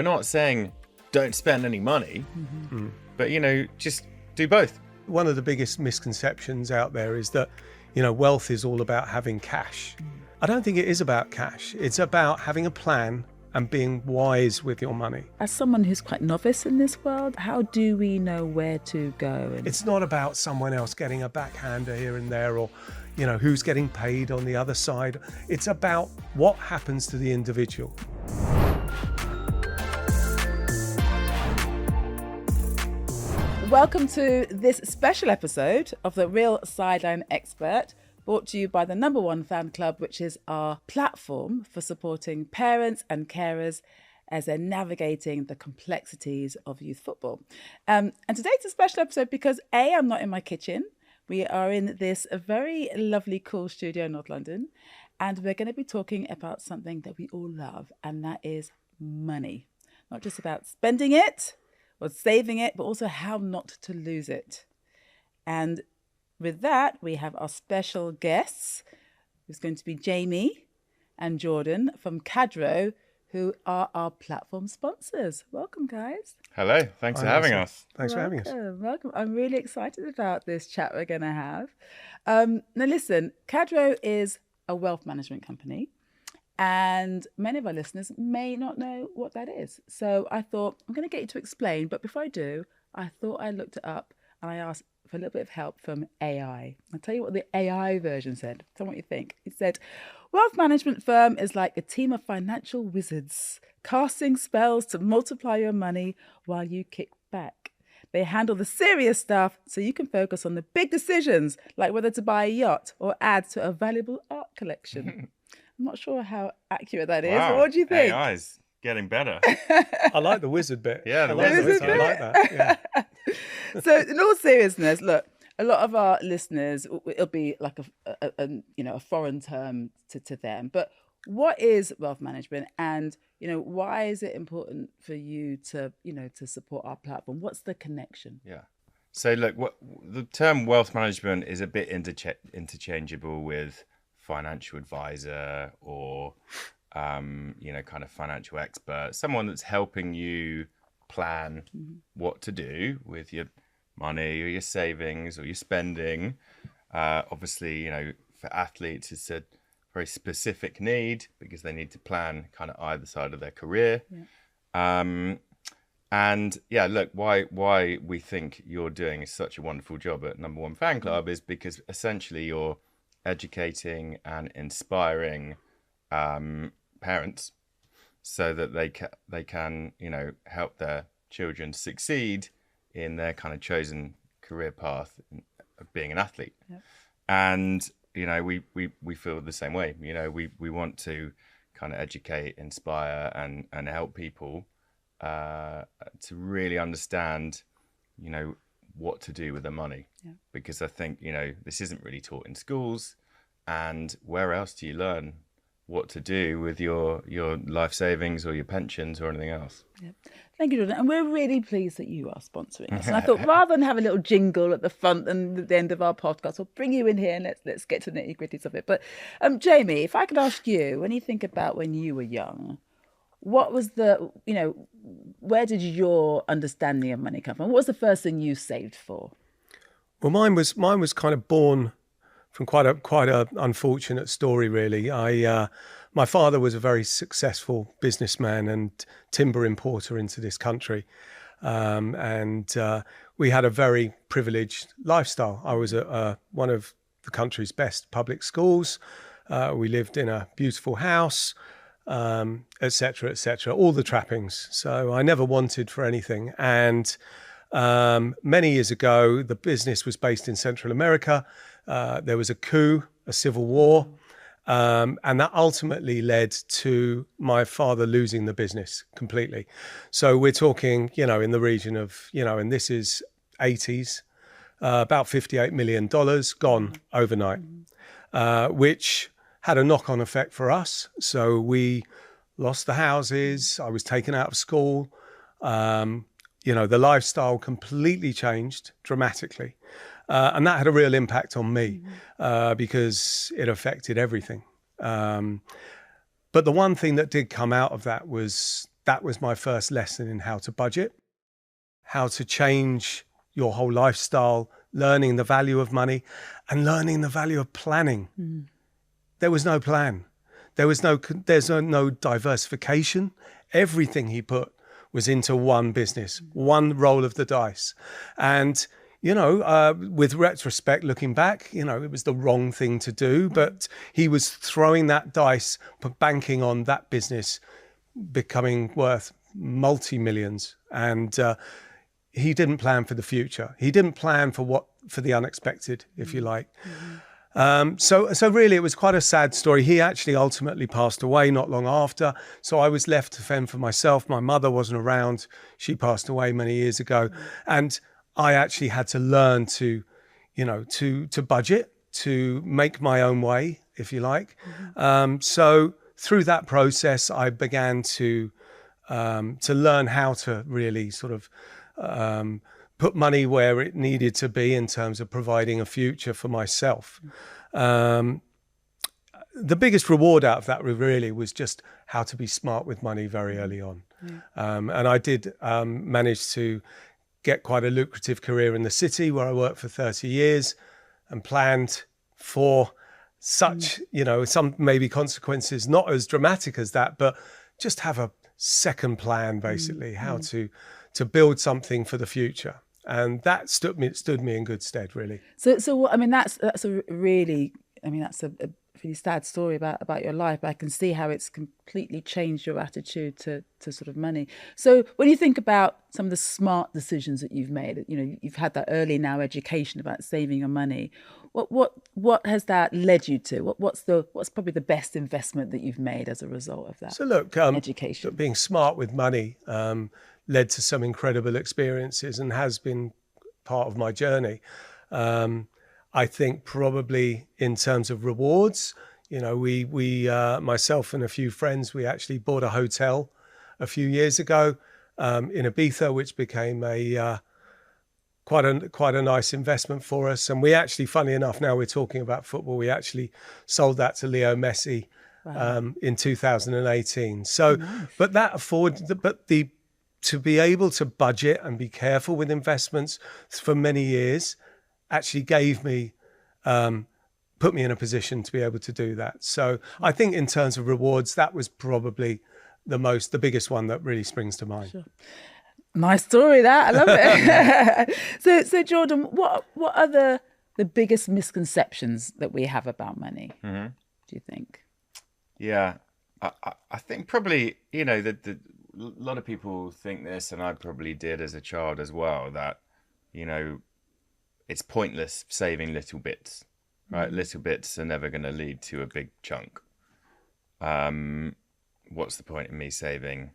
we're not saying don't spend any money, but, just do both. One of the biggest misconceptions out there is that, wealth is all about having cash. I don't think it is about cash. It's about having a plan and being wise with your money. As someone who's quite novice in this world, how do we know where to go? It's not about someone else getting a backhander here and there, or, who's getting paid on the other side. It's about what happens to the individual. Welcome to this special episode of The Real Sideline Expert, brought to you by the No1Fan.club, which is our platform for supporting parents and carers as they're navigating the complexities of youth football. And today's a special episode because I'm not in my kitchen. We are in this very lovely, cool studio in North London, and we're going to be talking about something that we all love, and that is money. Not just about spending it or saving it, but also how not to lose it. And with that, we have our special guests, who's going to be Jamie and Jordan from Cadro, who are our platform sponsors. Welcome, guys. Hello, thanks for having us. Thanks for having us. Welcome. I'm really excited about this chat we're going to have. Now, listen, Cadro is a wealth management company, and many of our listeners may not know what that is. So I thought, I'm going to get you to explain, but before I do, I thought I looked it up and I asked for a little bit of help from AI. I'll tell you what the AI version said. Tell me what you think. It said, wealth management firm is like a team of financial wizards, casting spells to multiply your money while you kick back. They handle the serious stuff so you can focus on the big decisions, like whether to buy a yacht or add to a valuable art collection. I'm not sure how accurate that is. Wow. But what do you think? AI's getting better. I like the wizard bit. Yeah, the I like wizard I like that. Yeah. So in all seriousness, look, a lot of our listeners, it'll be like a foreign term to them. But what is wealth management, and why is it important for you to support our platform? What's the connection? Yeah. So look, the term wealth management is a bit interchangeable with financial advisor or kind of financial expert, someone that's helping you plan what to do with your money or your savings or your spending. Obviously, for athletes, it's a very specific need because they need to plan kind of either side of their career. Yeah. And yeah, look, why we think you're doing such a wonderful job at No1Fan.club is because essentially you're educating and inspiring parents so that they can help their children succeed in their kind of chosen career path of being an athlete. Yep. And we feel the same way. We want to kind of educate, inspire and help people to really understand what to do with their money. Yeah. Because I think this isn't really taught in schools, and where else do you learn what to do with your life savings or your pensions or anything else? Yep. Thank you, Jordan. And we're really pleased that you are sponsoring us. And I thought rather than have a little jingle at the front and at the end of our podcast, we'll bring you in here and let's get to the nitty-gritties of it. But Jamie, if I could ask you, when you think about when you were young, what was where did your understanding of money come from? What was the first thing you saved for? Well, mine was kind of born from quite a unfortunate story, really. My father was a very successful businessman and timber importer into this country, and we had a very privileged lifestyle. I was at one of the country's best public schools. We lived in a beautiful house, etc., etc. All the trappings. So I never wanted for anything. And many years ago, the business was based in Central America. There was a coup, a civil war, and that ultimately led to my father losing the business completely. So we're talking, in the region of, and this is 80s, about $58 million gone overnight, which had a knock-on effect for us. So we lost the houses. I was taken out of school. The lifestyle completely changed dramatically. And that had a real impact on me because it affected everything. But the one thing that did come out of that was that was my first lesson in how to budget, how to change your whole lifestyle, learning the value of money and learning the value of planning. There was no plan. There's no diversification. Everything he put was into one business, one roll of the dice. And, with retrospect, looking back, it was the wrong thing to do, but he was throwing that dice, banking on that business becoming worth multi-millions. And he didn't plan for the future. He didn't plan for the unexpected, if you like. So really, it was quite a sad story. He actually ultimately passed away not long after. So I was left to fend for myself. My mother wasn't around. She passed away many years ago. And I actually had to learn to budget, to make my own way, if you like. So through that process, I began to learn how to really sort of put money where it needed to be in terms of providing a future for myself. The biggest reward out of that really was just how to be smart with money very early on. And I did manage to get quite a lucrative career in the city where I worked for 30 years and planned for such, some maybe consequences, not as dramatic as that, but just have a second plan, basically, how to build something for the future. And that stood me in good stead, really. So I mean, that's a really sad story about your life, but I can see how it's completely changed your attitude to sort of money. So when you think about some of the smart decisions that you've made, you've had that early now education about saving your money. What has that led you to? What's probably the best investment that you've made as a result of that? So look, education. Being smart with money led to some incredible experiences and has been part of my journey. I think probably in terms of rewards, we myself and a few friends, we actually bought a hotel a few years ago in Ibiza, which became quite a nice investment for us. And we actually, funny enough, now we're talking about football, we actually sold that to Leo Messi in 2018. So, nice. But that to be able to budget and be careful with investments for many years actually gave me, put me in a position to be able to do that. So I think in terms of rewards, that was probably the biggest one that really springs to mind. Sure. Nice story, that. I love it. So Jordan, what are the biggest misconceptions that we have about money, do you think? Yeah, I think probably, a lot of people think this, and I probably did as a child as well, that, it's pointless saving little bits, right? Little bits are never going to lead to a big chunk. What's the point in me saving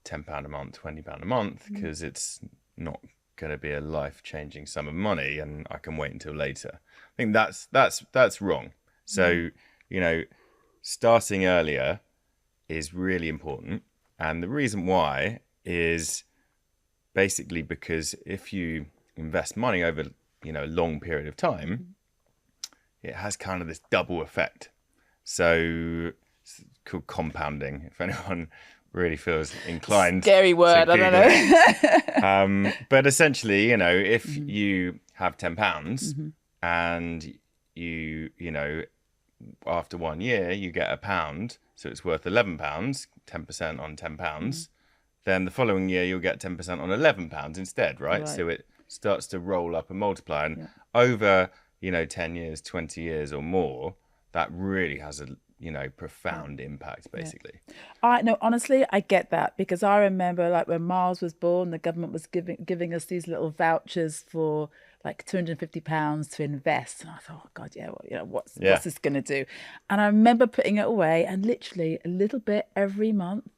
£10 a month, £20 a month? Because it's not going to be a life-changing sum of money, and I can wait until later. I think that's wrong. So, starting earlier is really important. And the reason why is basically because if you invest money over, a long period of time, it has kind of this double effect. So it's called compounding, if anyone really feels inclined. Scary word, I don't know. But essentially, if you have £10 and you after 1 year, you get £1, so it's worth £11, 10% on £10, then the following year you'll get 10% on £11 instead, right? So it starts to roll up and multiply. And over, 10 years, 20 years or more, that really has a, profound impact, basically. No, honestly, I get that, because I remember like when Miles was born, the government was giving us these little vouchers for like £250 to invest. And I thought, oh God, what's this going to do? And I remember putting it away, and literally a little bit every month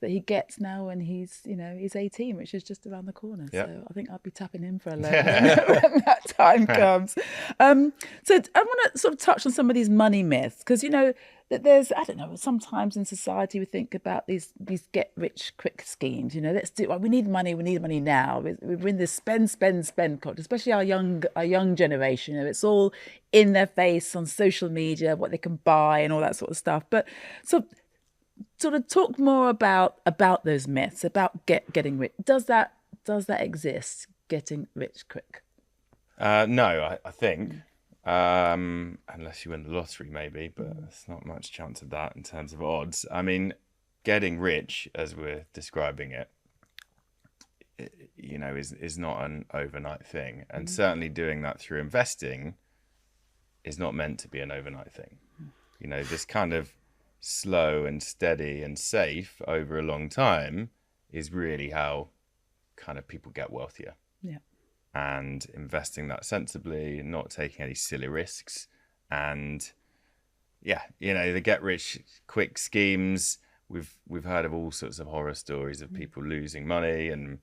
that he gets now when he's 18, which is just around the corner. So I think I'll be tapping him for a loan when that time comes. So I want to sort of touch on some of these money myths, because that there's, I don't know, sometimes in society we think about these get rich quick schemes. Let's do, we need money now. We're in this spend culture, especially our young generation. It's all in their face on social media, what they can buy and all that sort of stuff. But so sort of talk more about those myths about getting rich. Does that exist? Getting rich quick? No, I think unless you win the lottery, maybe, but there's not much chance of that in terms of odds. I mean, getting rich, as we're describing it, is not an overnight thing, and certainly doing that through investing is not meant to be an overnight thing. This kind of slow and steady and safe over a long time is really how kind of people get wealthier. Yeah. And investing that sensibly, not taking any silly risks, and the get rich quick schemes. We've heard of all sorts of horror stories of people losing money and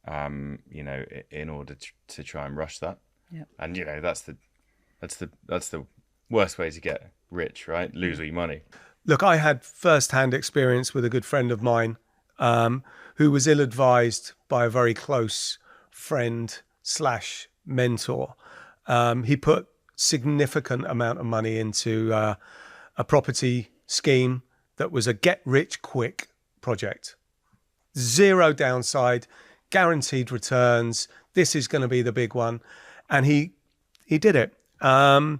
in order to try and rush that. Yeah. And that's the worst way to get rich, right? Lose all your money. Look, I had first-hand experience with a good friend of mine who was ill-advised by a very close friend / mentor. He put significant amount of money into a property scheme that was a get-rich-quick project. Zero downside, guaranteed returns. This is going to be the big one. And he did it. A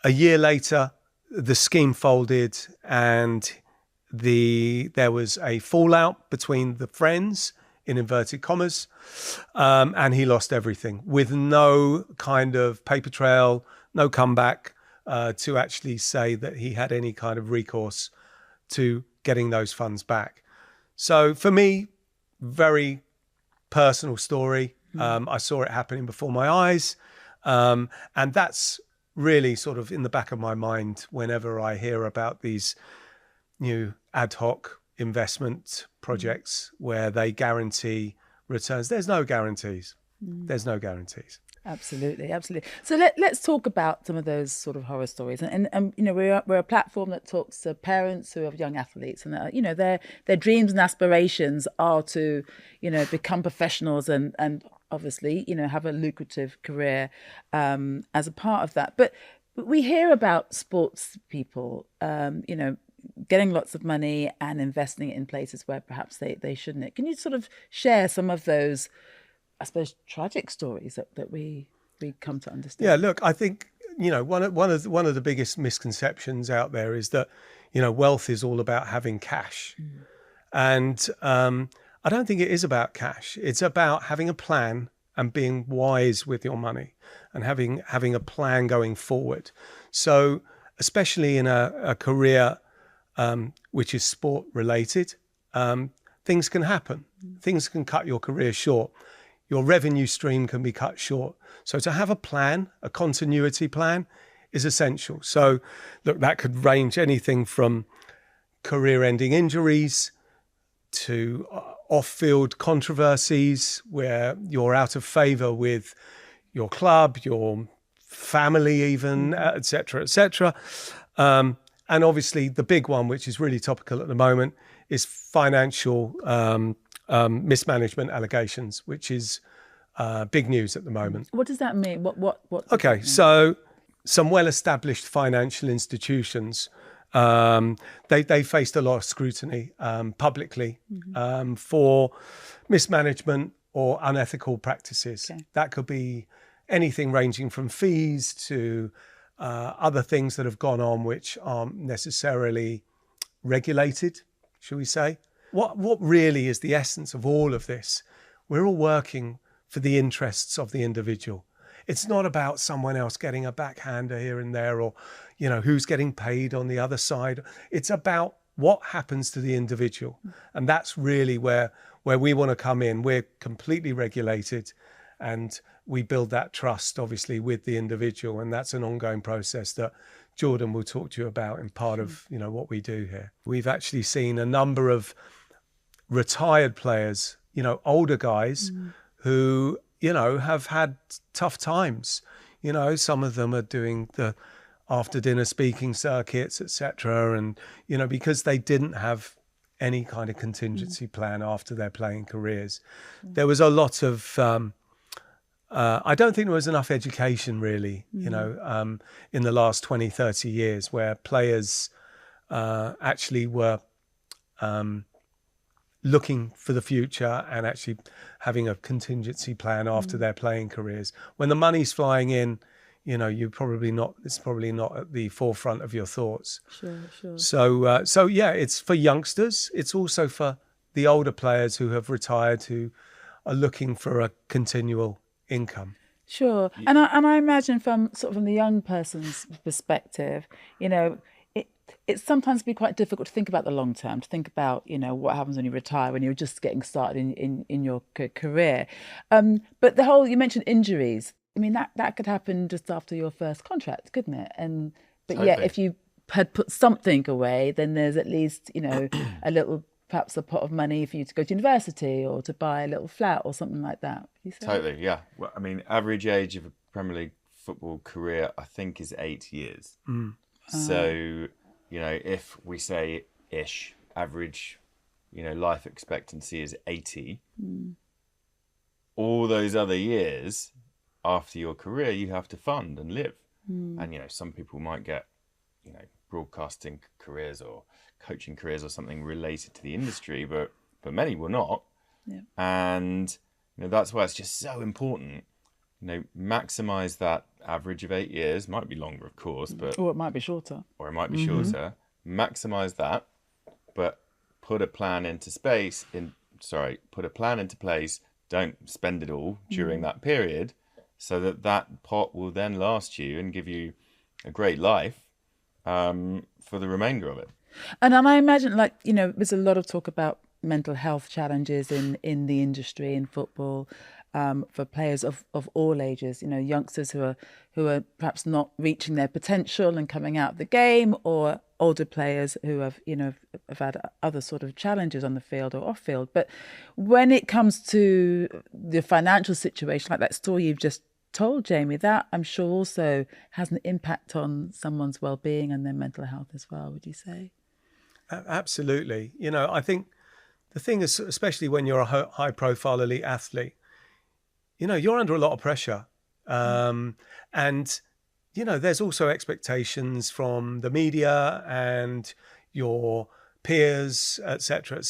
year later, the scheme folded and there was a fallout between the friends, in inverted commas, and he lost everything with no kind of paper trail, no comeback to actually say that he had any kind of recourse to getting those funds back. So for me, very personal story. I saw it happening before my eyes. And that's really sort of in the back of my mind whenever I hear about these new ad hoc investment projects where they guarantee returns. There's no guarantees. There's no guarantees. Absolutely. So let's talk about some of those sort of horror stories. And we're a platform that talks to parents who have young athletes, and their dreams and aspirations are to become professionals and obviously have a lucrative career as a part of that. But we hear about sports people getting lots of money and investing it in places where perhaps they shouldn't. Can you sort of share some of those, I suppose, tragic stories that we come to understand? Yeah, look, I think one of the biggest misconceptions out there is that wealth is all about having cash, and I don't think it is about cash. It's about having a plan and being wise with your money, and having a plan going forward. So, especially in a career which is sport related, things can happen. Things can cut your career short. Your revenue stream can be cut short. So to have a plan, a continuity plan, is essential. So look, that could range anything from career-ending injuries to off-field controversies where you're out of favour with your club, your family even, et cetera, et cetera. And obviously the big one, which is really topical at the moment, is financial mismanagement allegations, which is big news at the moment. What does that mean? What? Okay, so some well-established financial institutions, they faced a lot of scrutiny publicly for mismanagement or unethical practices. Okay. That could be anything ranging from fees to other things that have gone on which aren't necessarily regulated, shall we say. What really is the essence of all of this? We're all working for the interests of the individual. It's not about someone else getting a backhander here and there, or who's getting paid on the other side. It's about what happens to the individual. And that's really where we want to come in. We're completely regulated, and we build that trust, obviously, with the individual. And that's an ongoing process that Jordan will talk to you about in part of what we do here. We've actually seen a number of retired players, older guys who, have had tough times. Some of them are doing the after dinner speaking circuits, etc. And, because they didn't have any kind of contingency plan after their playing careers. There was a lot of, I don't think there was enough education really, in the last 20, 30 years where players actually were looking for the future and actually having a contingency plan after their playing careers. When the money's flying in, it's probably not at the forefront of your thoughts. Sure. So yeah, it's for youngsters. It's also for the older players who have retired, who are looking for a continual income. Sure. And I imagine from the young person's perspective, it's sometimes be quite difficult to think about the long term, to think about, what happens when you retire, when you're just getting started in your career. But you mentioned injuries. I mean, that could happen just after your first contract, couldn't it? But Totally. yeah, if you had put something away, then there's at least, a little, perhaps a pot of money for you to go to university or to buy a little flat or something like that. Would you say? Totally, yeah. Well, I mean, average age of a Premier League football career, I think, is 8 years. So, if we say ish, average, life expectancy is 80. All those other years after your career, you have to fund and live. And, some people might get, broadcasting careers or coaching careers or something related to the industry, but many will not. Yeah. And that's why it's just so important. Maximize that average of 8 years. Might be longer, of course, but Or it might be shorter. Shorter. Maximize that, but put a plan into place. Don't spend it all during that period, so that pot will then last you and give you a great life for the remainder of it. And I imagine, there's a lot of talk about mental health challenges in the industry, in football, for players of all ages. Youngsters who are perhaps not reaching their potential and coming out of the game, or older players who have had other sort of challenges on the field or off field. But when it comes to the financial situation, like that story you've just told, Jamie, that I'm sure also has an impact on someone's well-being and their mental health as well, would you say? Absolutely. I think the thing is, especially when you're a high-profile elite athlete, you're under a lot of pressure. And, there's also expectations from the media and your peers, et cetera,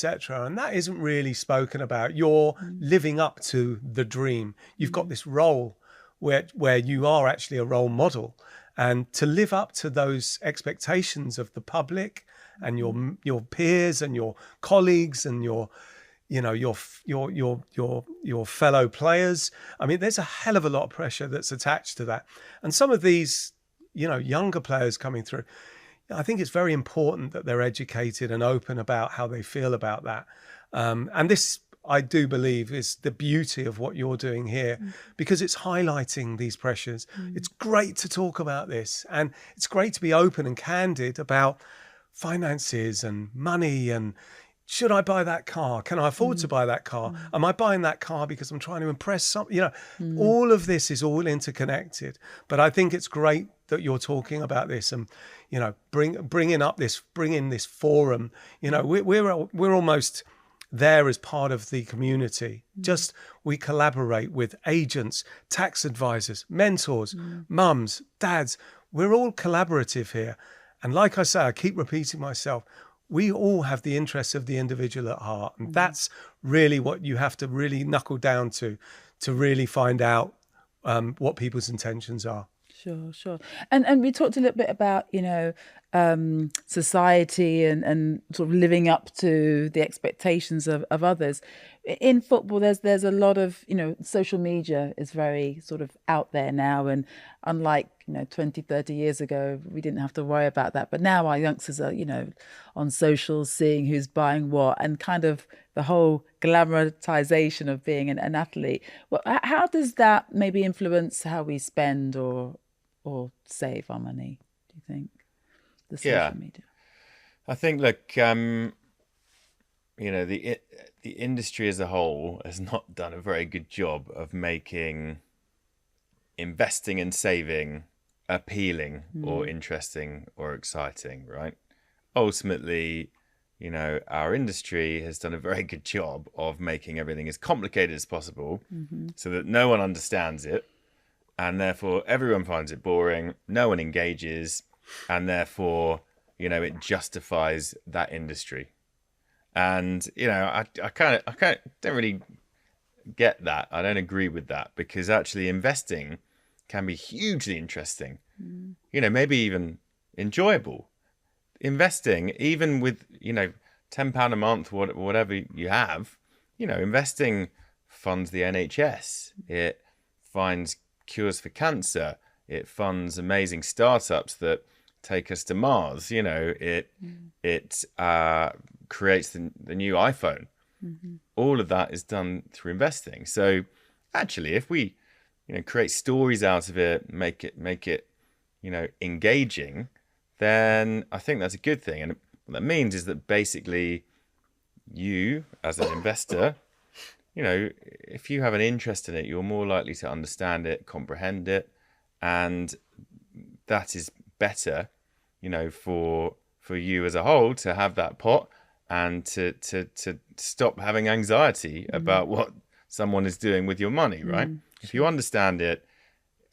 and that isn't really spoken about. You're living up to the dream. You've got this role where you are actually a role model, and to live up to those expectations of the public and your peers and your colleagues and your fellow players. I mean, there's a hell of a lot of pressure that's attached to that. And some of these, younger players coming through, I think it's very important that they're educated and open about how they feel about that. And this, I do believe, is the beauty of what you're doing here, because it's highlighting these pressures. It's great to talk about this, and it's great to be open and candid about finances and money and, should I buy that car? Can I afford to buy that car? Am I buying that car because I'm trying to impress something? All of this is all interconnected. But I think it's great that you're talking about this and, bringing this forum. We're almost there as part of the community. Just we collaborate with agents, tax advisors, mentors, mums, dads. We're all collaborative here. And like I say, I keep repeating myself, we all have the interests of the individual at heart. And that's really what you have to really knuckle down to really find out what people's intentions are. Sure. And we talked a little bit about, society and sort of living up to the expectations of others. In football, there's a lot of, social media is very sort of out there now. And unlike, 20, 30 years ago, we didn't have to worry about that. But now our youngsters are, on socials, seeing who's buying what, and kind of the whole glamorization of being an athlete. Well, how does that maybe influence how we spend or save our money, do you think? The social media. I think, look, the industry as a whole has not done a very good job of making investing and saving appealing or interesting or exciting, right? Ultimately, our industry has done a very good job of making everything as complicated as possible so that no one understands it, and therefore everyone finds it boring, no one engages, and therefore, it justifies that industry. And I don't really get that. I don't agree with that, because actually investing can be hugely interesting. Maybe even enjoyable. Investing, even with £10 a month, whatever you have, investing funds the NHS. It finds cures for cancer. It funds amazing startups that take us to Mars. It creates the new iPhone. All of that is done through investing. So actually, if we create stories out of it, make it engaging, then I think that's a good thing. And what that means is that basically you, as an investor, if you have an interest in it, you're more likely to understand it, comprehend it, and that is better, for you as a whole to have that pot and to stop having anxiety about what someone is doing with your money, right? If you understand it,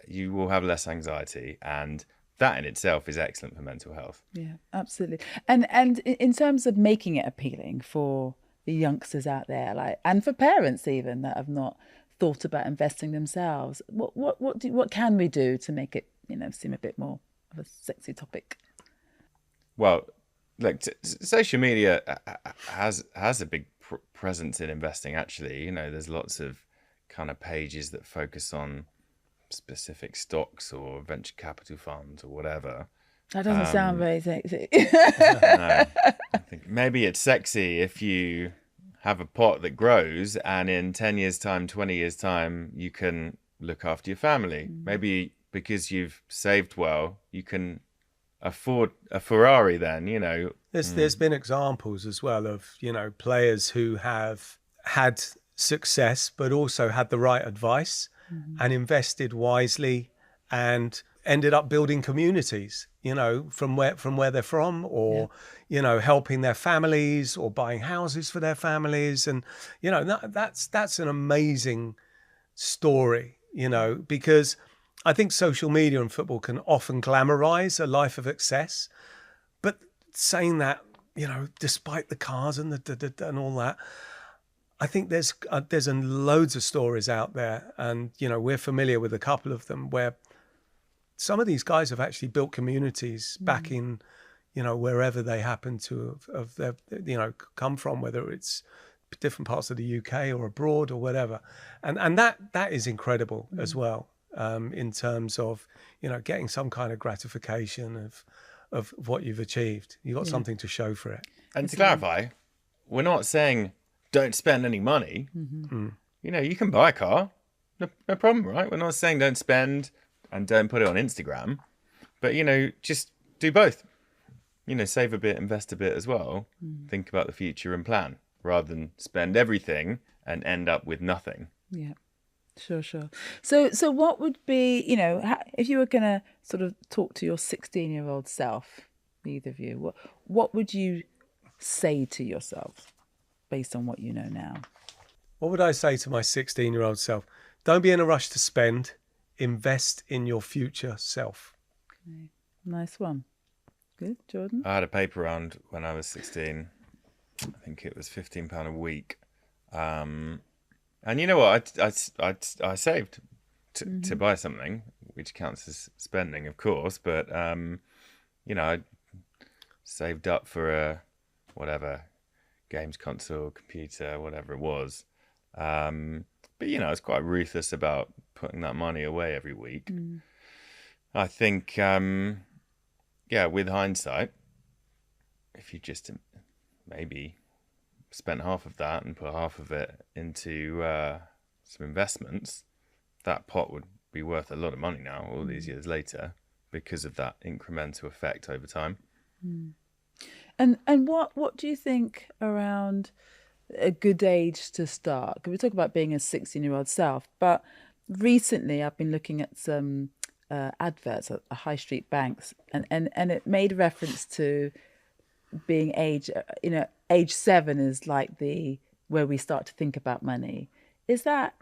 you will have less anxiety, and that in itself is excellent for mental health. Yeah, absolutely. And in terms of making it appealing for the youngsters out there, and for parents even that have not thought about investing themselves, what can we do to make it seem a bit more of a sexy topic? Well, look, social media has a big presence in investing. Actually, there's lots of kind of pages that focus on specific stocks or venture capital funds or whatever. That doesn't sound very sexy. No, I think maybe it's sexy if you have a pot that grows and in 10 years time, 20 years time, you can look after your family. Maybe because you've saved well, you can afford a Ferrari then, There's been examples as well of, players who have had success, but also had the right advice and invested wisely and ended up building communities, from where they're from, or, helping their families or buying houses for their families. And, that's an amazing story, because I think social media and football can often glamorize a life of excess. But saying that, despite the cars and and all that, I think there's loads of stories out there, and we're familiar with a couple of them where some of these guys have actually built communities back in, wherever they happen to have come from, whether it's different parts of the UK or abroad or whatever, and that is incredible as well, in terms of getting some kind of gratification of what you've achieved. You've got something to show for it. And to clarify, we're not saying don't spend any money. You can buy a car, no problem, right? We're not saying don't spend and don't put it on Instagram, but just do both. Save a bit, invest a bit as well. Think about the future and plan, rather than spend everything and end up with nothing. Yeah, sure. So what would be, if you were going to sort of talk to your 16-year-old self, either of you, what would you say to yourself based on what you know now? What would I say to my 16-year-old self? Don't be in a rush to spend. Invest in your future self. Okay. Nice one. Good, Jordan? I had a paper round when I was 16. I think it was £15 a week. And you know what? I saved to buy something, which counts as spending, of course. But, I saved up for a whatever, games console, computer, whatever it was. But, I was quite ruthless about putting that money away every week. I think, with hindsight, if you just maybe spent half of that and put half of it into some investments, that pot would be worth a lot of money now, all these years later, because of that incremental effect over time. And what do you think around a good age to start? Because we talk about being a 16-year-old self, but recently I've been looking at some adverts at high street banks, and it made reference to being age 7 is like where we start to think about money. Is that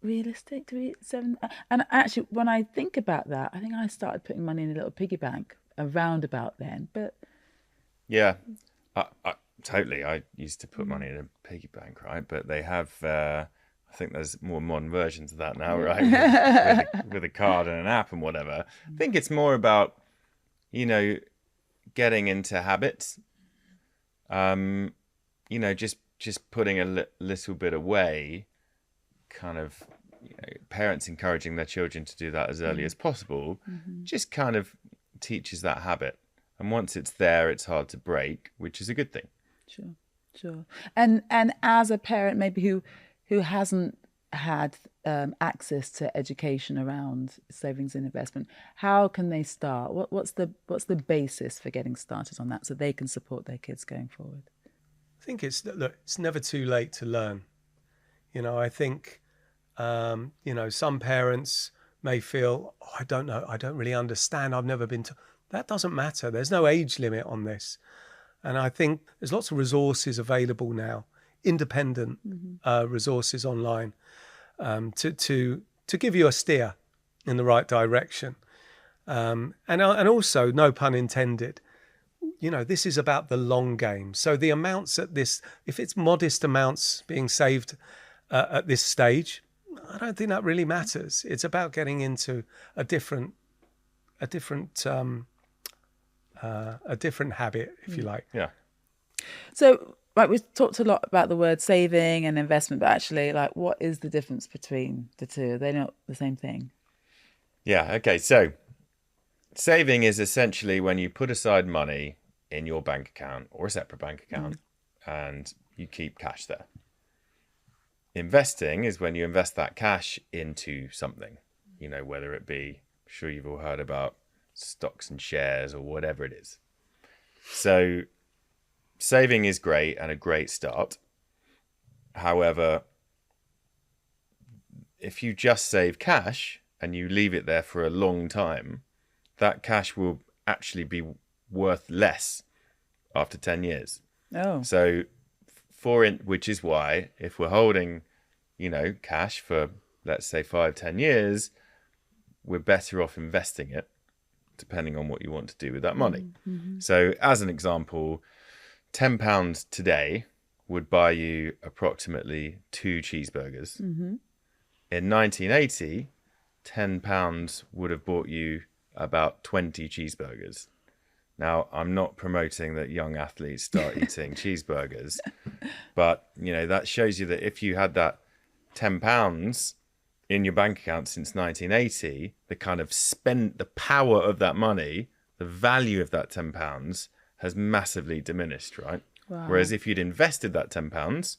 realistic to be 7? And actually, when I think about that, I think I started putting money in a little piggy bank around about then. But yeah, Totally. I used to put money in a piggy bank, right? But they have, I think there's more modern versions of that now, right? With a card and an app and whatever. I think it's more about, getting into habits. Just putting a little bit away, kind of, parents encouraging their children to do that as early as possible, just kind of teaches that habit. And once it's there, it's hard to break, which is a good thing. Sure. And as a parent, maybe who hasn't had access to education around savings and investment, how can they start? What's the basis for getting started on that so they can support their kids going forward? I think it's never too late to learn. I think, some parents may feel, I don't know, I don't really understand. I've never been to. That doesn't matter. There's no age limit on this. And I think there's lots of resources available now, independent resources online, to give you a steer in the right direction. And also, no pun intended, this is about the long game. So the amounts if it's modest amounts being saved at this stage, I don't think that really matters. It's about getting into a different habit, if you like. Yeah. So, we've talked a lot about the word saving and investment, but actually, what is the difference between the two? They're not the same thing. Yeah. Okay. So, saving is essentially when you put aside money in your bank account or a separate bank account and you keep cash there. Investing is when you invest that cash into something, whether it be, I'm sure you've all heard about stocks and shares or whatever it is. So saving is great and a great start. However, if you just save cash and you leave it there for a long time, that cash will actually be worth less after 10 years. Oh. So which is why if we're holding, cash for, let's say 5-10 years, we're better off investing it, depending on what you want to do with that money. So as an example, £10 today would buy you approximately 2 cheeseburgers. In 1980, £10 would have bought you about 20 cheeseburgers. Now, I'm not promoting that young athletes start eating cheeseburgers, but, that shows you that if you had that £10 in your bank account since 1980, the power of that money, the value of that £10 has massively diminished, right? Wow. Whereas if you'd invested that £10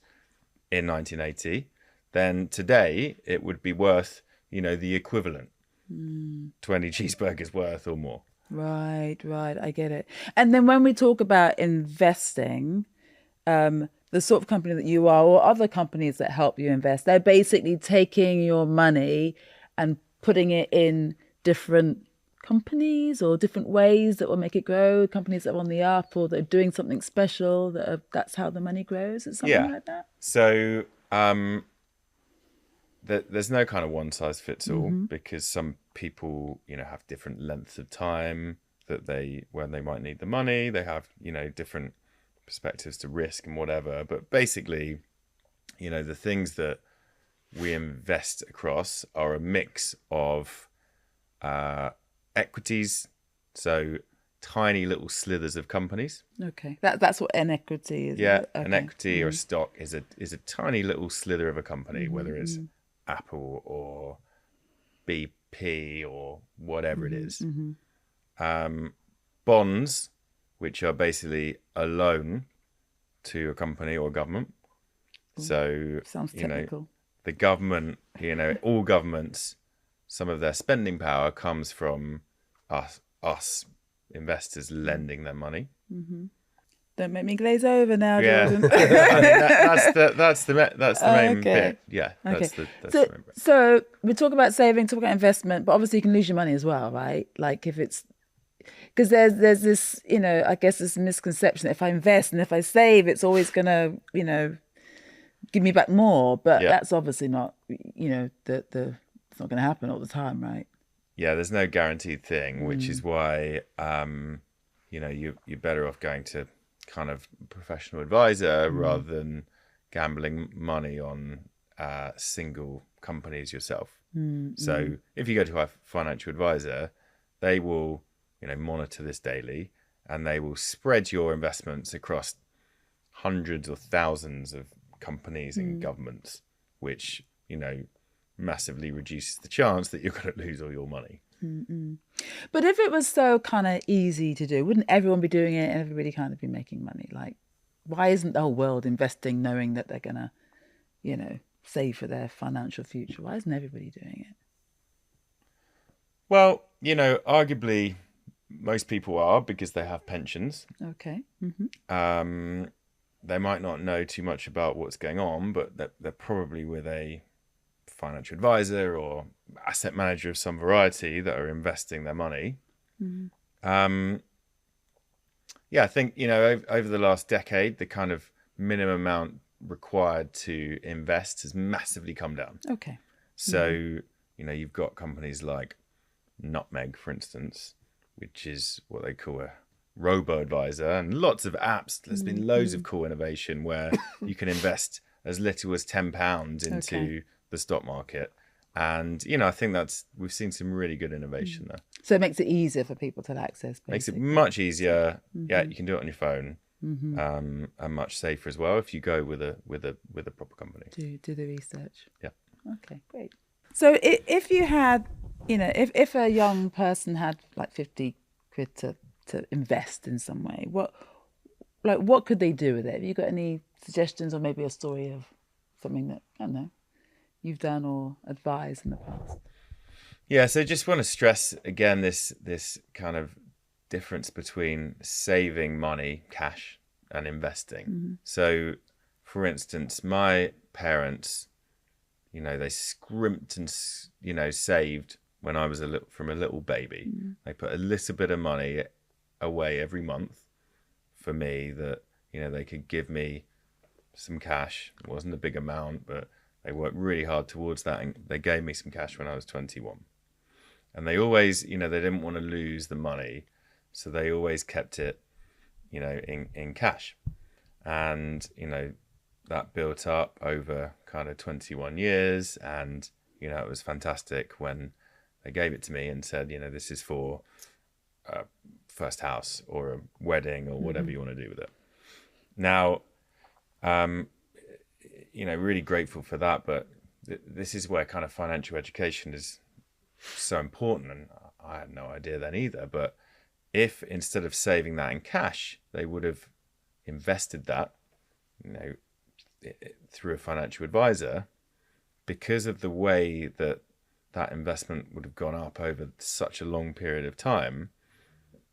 in 1980, then today it would be worth, the equivalent, 20 cheeseburgers worth or more. Right. I get it. And then when we talk about investing, the sort of company that you are or other companies that help you invest, they're basically taking your money and putting it in different companies or different ways that will make it grow, companies that are on the up or that are doing something special, that's how the money grows. Is something like that? So there's no kind of one size fits all because some people, have different lengths of time when they might need the money. They have, different perspectives to risk and whatever. But basically, the things that we invest across are a mix of equities, so tiny little slithers of companies. Okay, that's what an equity is. Yeah, Okay. an equity or a stock is a tiny little slither of a company, whether it's Apple or BP or whatever it is. Bonds, which are basically a loan to a company or government. So Sounds technical. The government, all governments, some of their spending power comes from us investors lending them money. Don't make me glaze over now, Jordan. that's the main bit. Yeah, that's the main bit. So we talk about saving, talk about investment, but obviously you can lose your money as well, right? Like if it's because there's this, I guess this misconception that if I invest and if I save, it's always gonna, give me back more. But that's obviously not, it's not gonna happen all the time, right? Yeah, there's no guaranteed thing, which is why you're better off going to kind of professional advisor rather than gambling money on single companies yourself. So if you go to a financial advisor, they will, monitor this daily, and they will spread your investments across hundreds or thousands of companies and governments, which, massively reduces the chance that you're going to lose all your money. But if it was so kind of easy to do, wouldn't everyone be doing it and everybody kind of be making money? Like, why isn't the whole world investing knowing that they're going to, save for their financial future? Why isn't everybody doing it? Well, arguably most people are, because they have pensions. Okay. They might not know too much about what's going on, but they're probably with a financial advisor or asset manager of some variety that are investing their money. I think, over the last decade, the kind of minimum amount required to invest has massively come down. Okay. So, you've got companies like Nutmeg, for instance, which is what they call a robo-advisor, and lots of apps. There's been loads of cool innovation where you can invest as little as £10 into the stock market. And, I think we've seen some really good innovation there. So it makes it easier for people to access, basically. Makes it much easier. Yeah, you can do it on your phone. And much safer as well if you go with a proper company. Do the research. Yeah. Okay, great. So if you had, if a young person had like 50 quid to invest in some way, what could they do with it? Have you got any suggestions, or maybe a story of something that, I don't know, you've done or advised in the past? Yeah, so just want to stress again this kind of difference between saving money, cash, and investing. So, for instance, my parents, they scrimped and saved when I was a little baby. They put a little bit of money away every month for me that they could give me some cash. It wasn't a big amount, but they worked really hard towards that, and they gave me some cash when I was 21. And they always, they didn't want to lose the money, so they always kept it, in cash. And, that built up over kind of 21 years. And, it was fantastic when they gave it to me and said, this is for a first house or a wedding or whatever you want to do with it. Now, really grateful for that. But this is where kind of financial education is so important. And I had no idea then either. But if instead of saving that in cash, they would have invested that, through a financial advisor, because of the way that investment would have gone up over such a long period of time,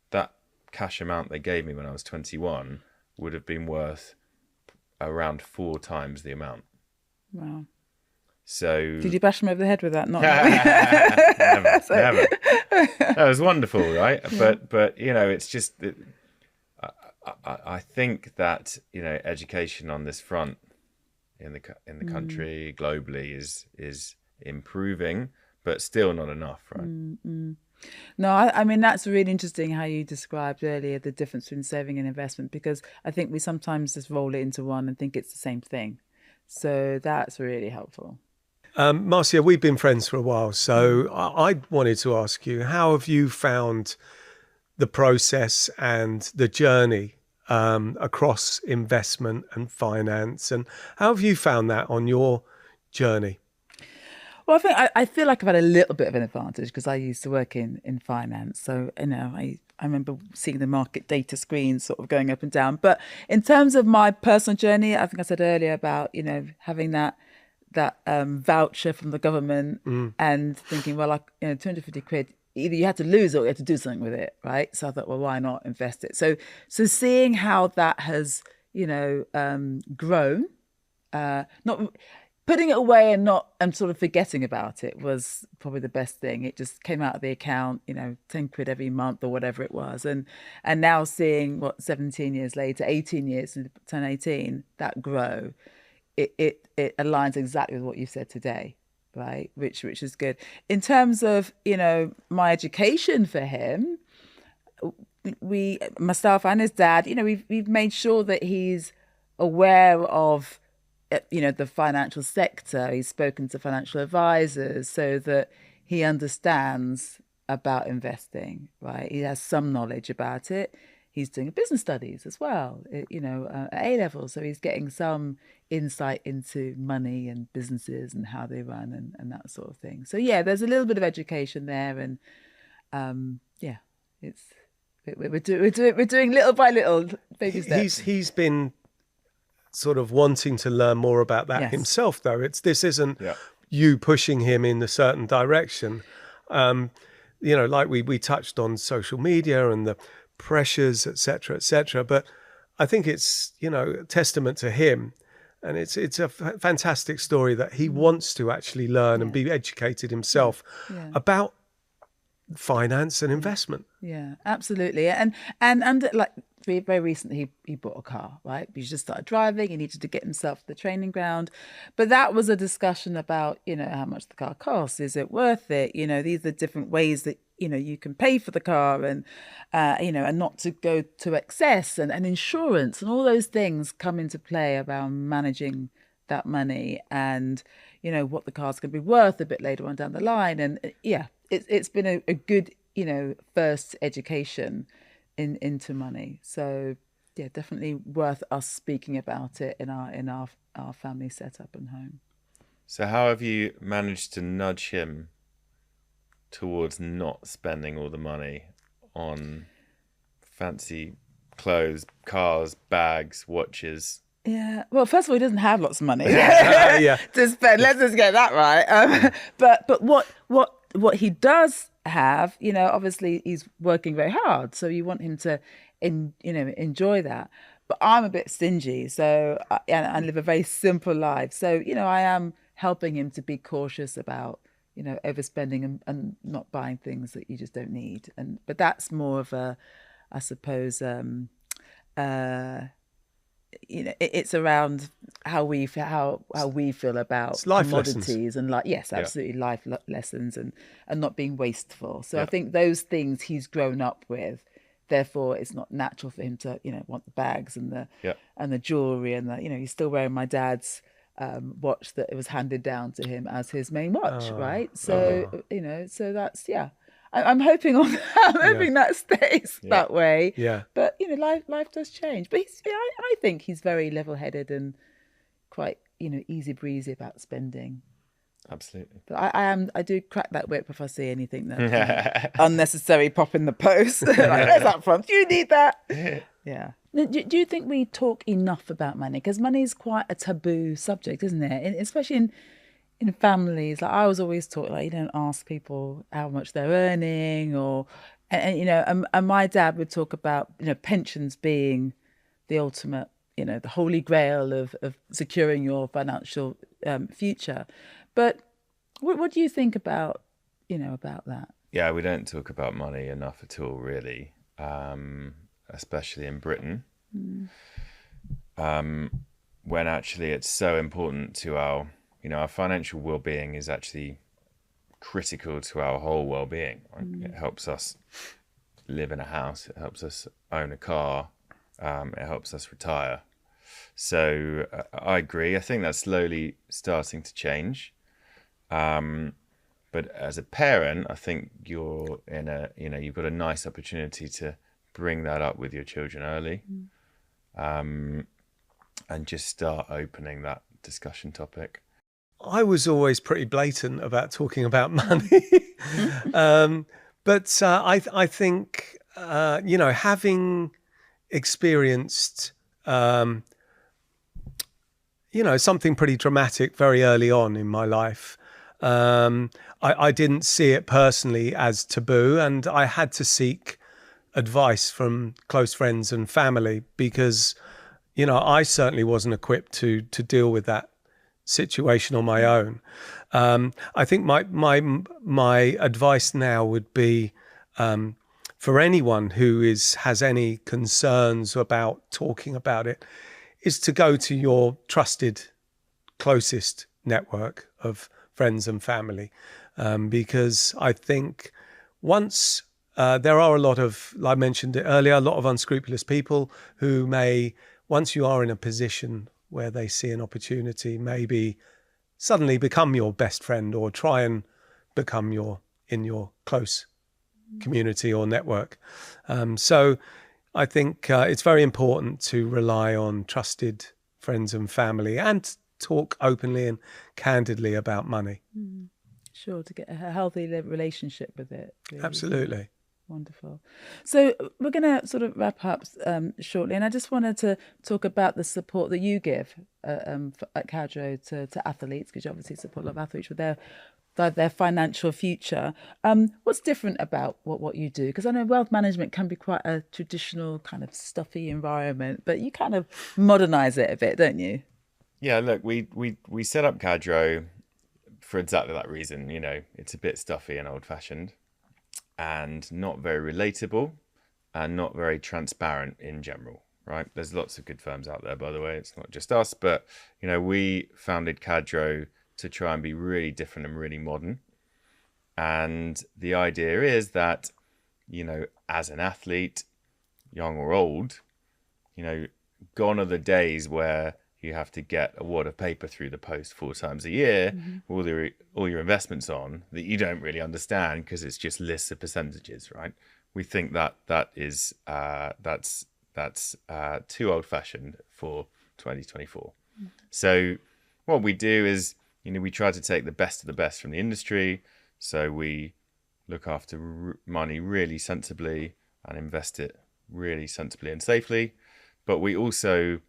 that cash amount they gave me when I was 21 would have been worth around 4 times the amount. Wow. So did you bash them over the head with that? Not never. That was wonderful, right? Yeah. But it's just I think that education on this front in the country globally is improving, but still not enough, right? No, I mean, that's really interesting how you described earlier the difference between saving and investment, because I think we sometimes just roll it into one and think it's the same thing. So that's really helpful. Marcia, we've been friends for a while, so I wanted to ask you, how have you found the process and the journey across investment and finance, and how have you found that on your journey? Well, I feel like I've had a little bit of an advantage because I used to work in finance. So, I remember seeing the market data screens sort of going up and down. But in terms of my personal journey, I think I said earlier about, having that voucher from the government and thinking, well, 250 quid, either you had to lose it or you had to do something with it, right? So I thought, well, why not invest it? So seeing how that has, grown, not putting it away and sort of forgetting about it was probably the best thing. It just came out of the account, 10 quid every month or whatever it was. And now seeing 17 years later, 18 years, and 10, 18, that grow, it aligns exactly with what you said today, right? Which is good. In terms of, my education for him, myself and his dad, we've made sure that he's aware of, the financial sector. He's spoken to financial advisors so that he understands about investing, right? He has some knowledge about it. He's doing business studies as well, at A level. So he's getting some insight into money and businesses and how they run and that sort of thing. So yeah, there's a little bit of education there, and we're doing little by little baby steps. He's been sort of wanting to learn more about that himself, though. This isn't you pushing him in a certain direction. Like we touched on social media and the pressures, etc. But I think it's a testament to him, and it's a fantastic story that he wants to actually learn and be educated himself about finance and investment. Yeah, absolutely. And like very recently he bought a car, right? He just started driving. He needed to get himself to the training ground, but that was a discussion about how much the car costs. Is it worth it? These are different ways that you can pay for the car, and and not to go to excess, and insurance and all those things come into play around managing that money, and what the car's going to be worth a bit later on down the line. And it's been a good first education into money. So yeah, definitely worth us speaking about it in our family setup and home. So how have you managed to nudge him towards not spending all the money on fancy clothes, cars, bags, watches? Yeah. Well, first of all, he doesn't have lots of money to spend. Let's just get that right. But what he does have, obviously he's working very hard, so you want him to, enjoy that. But I'm a bit stingy, so I live a very simple life. So I am helping him to be cautious about overspending and not buying things that you just don't need. But that's more of a, I suppose, it's around how we feel about commodities lessons. And absolutely life lessons and not being wasteful. So I think those things he's grown up with. Therefore, it's not natural for him to want the bags and the jewelry and he's still wearing my dad's watch that it was handed down to him as his main watch, right? So so that's I'm hoping on that. I'm hoping that stays that way. Yeah. But life does change. But I think he's very level-headed and quite easy breezy about spending. Absolutely. But I do crack that whip if I see anything that unnecessary pop in the post. Like, where's that from? Do you need that? Yeah. Do you think we talk enough about money? Because money is quite a taboo subject, isn't it? And especially in families. Like I was always taught, like you don't ask people how much they're earning, and my dad would talk about pensions being the ultimate, the holy grail of securing your financial future. But what do you think about that? Yeah, we don't talk about money enough at all, really, especially in Britain, when actually it's so important to our financial well-being is actually critical to our whole well-being. It helps us live in a house. It helps us own a car. It helps us retire. So I agree. I think that's slowly starting to change. But as a parent, I think you're you've got a nice opportunity to bring that up with your children early, and just start opening that discussion topic. I was always pretty blatant about talking about money. But I think, having experienced, something pretty dramatic very early on in my life, I didn't see it personally as taboo, and I had to seek advice from close friends and family because, I certainly wasn't equipped to deal with that situation on my own. I think my advice now would be for anyone who has any concerns about talking about it, is to go to your trusted, closest network of friends and family, because I think once there are a lot of, like I mentioned it earlier, a lot of unscrupulous people who may, once you are in a position where they see an opportunity, maybe suddenly become your best friend or try and become in your close community or network. So I think it's very important to rely on trusted friends and family and talk openly and candidly about money. Sure, to get a healthy relationship with it. Really. Absolutely. Wonderful. So we're going to sort of wrap up shortly, and I just wanted to talk about the support that you give at Cadro to athletes, because you obviously support a lot of athletes with their financial future. What's different about what you do? Because I know wealth management can be quite a traditional kind of stuffy environment, but you kind of modernize it a bit, don't you? Yeah, look, we set up Cadro for exactly that reason. You know, it's a bit stuffy and old-fashioned and not very relatable and not very transparent in general, right? There's lots of good firms out there, by the way. It's not just us, but, you know, we founded Cadro to try and be really different and really modern. And the idea is that, you know, as an athlete, young or old, you know, gone are the days where you have to get a wad of paper through the post 4 times a year, all your investments on that you don't really understand because it's just lists of percentages, right? We think that is that's too old-fashioned for 2024. So what we do is, you know, we try to take the best of the best from the industry. So we look after money really sensibly and invest it really sensibly and safely. But we also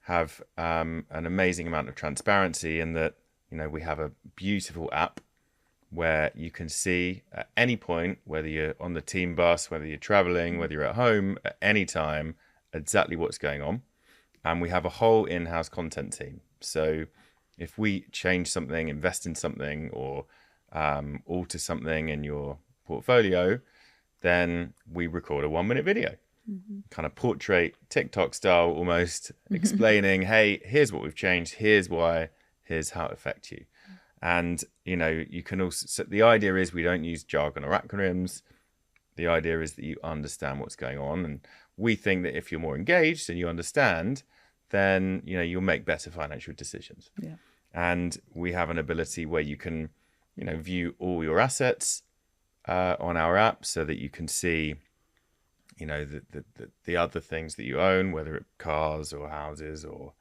have an amazing amount of transparency in that, you know, we have a beautiful app where you can see at any point, whether you're on the team bus, whether you're traveling, whether you're at home, at any time, exactly what's going on. And we have a whole in-house content team. So if we change something, invest in something, or alter something in your portfolio, then we record a 1-minute video. Kind of portrait, TikTok style almost, explaining, hey, here's what we've changed, here's why, here's how it affects you. And, you know, you can also, so the idea is we don't use jargon or acronyms. The idea is that you understand what's going on. And we think that if you're more engaged and you understand, then, you know, you'll make better financial decisions. Yeah. And we have an ability where you can, you know, view all your assets on our app so that you can see, you know, the other things that you own, whether it's cars or houses or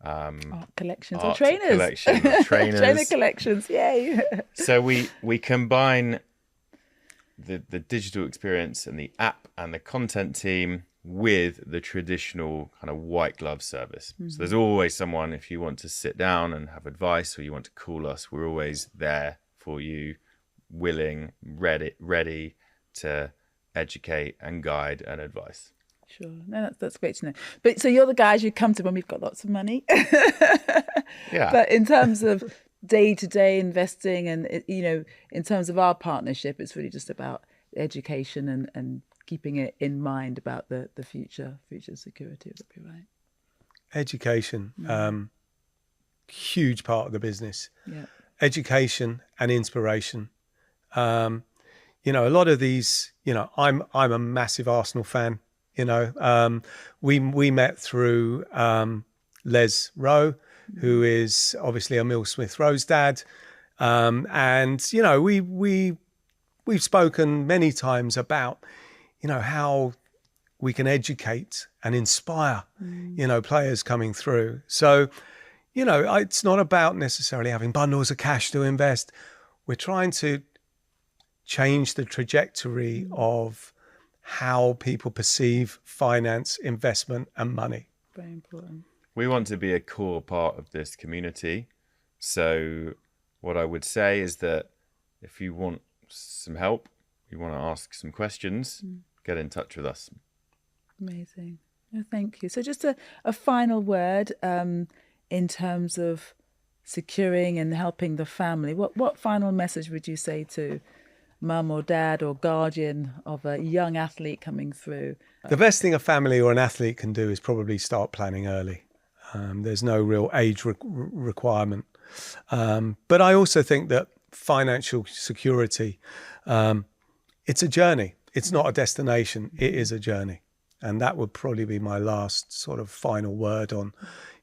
art collections or trainers. Trainer collections, yay. So we combine the digital experience and the app and the content team with the traditional kind of white glove service. So there's always someone, if you want to sit down and have advice or you want to call us, we're always there for you, willing, ready to educate and guide and advice. Sure. No, that's great to know. But so you're the guys you come to when we've got lots of money. Yeah. But in terms of day-to-day investing and, you know, in terms of our partnership, it's really just about education and keeping it in mind about the future security. Would that be right? Education, huge part of the business. Yeah. Education and inspiration. You know, a lot of these, you know, I'm a massive Arsenal fan. You know, we met through Les Rowe, who is obviously Emil Smith Rowe's dad, and you know, we've spoken many times about, you know, how we can educate and inspire, you know, players coming through. So, you know, it's not about necessarily having bundles of cash to invest. We're trying to change the trajectory of how people perceive finance, investment, and money. Very important. We want to be a core part of this community. So what I would say is that if you want some help, you want to ask some questions, get in touch with us. Amazing. Oh, thank you. So just a final word in terms of securing and helping the family. What final message would you say to mum or dad or guardian of a young athlete coming through? The best thing a family or an athlete can do is probably start planning early. There's no real age requirement. But I also think that financial security, it's a journey. It's not a destination, it is a journey. And that would probably be my last sort of final word on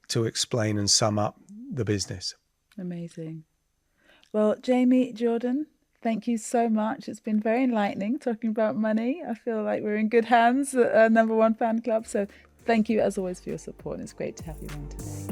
to explain and sum up the business. Amazing. Well, Jamie, Jordan, thank you so much. It's been very enlightening talking about money. I feel like we're in good hands at No1Fan Club. So thank you as always for your support. And it's great to have you on today.